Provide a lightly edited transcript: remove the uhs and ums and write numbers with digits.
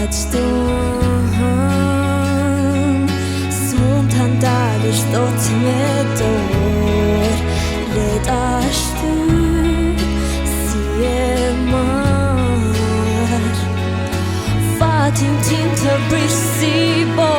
qdo s'mund të ndalësh dot me dorë. Let ashtu si e marr fatin tim të brish si bo.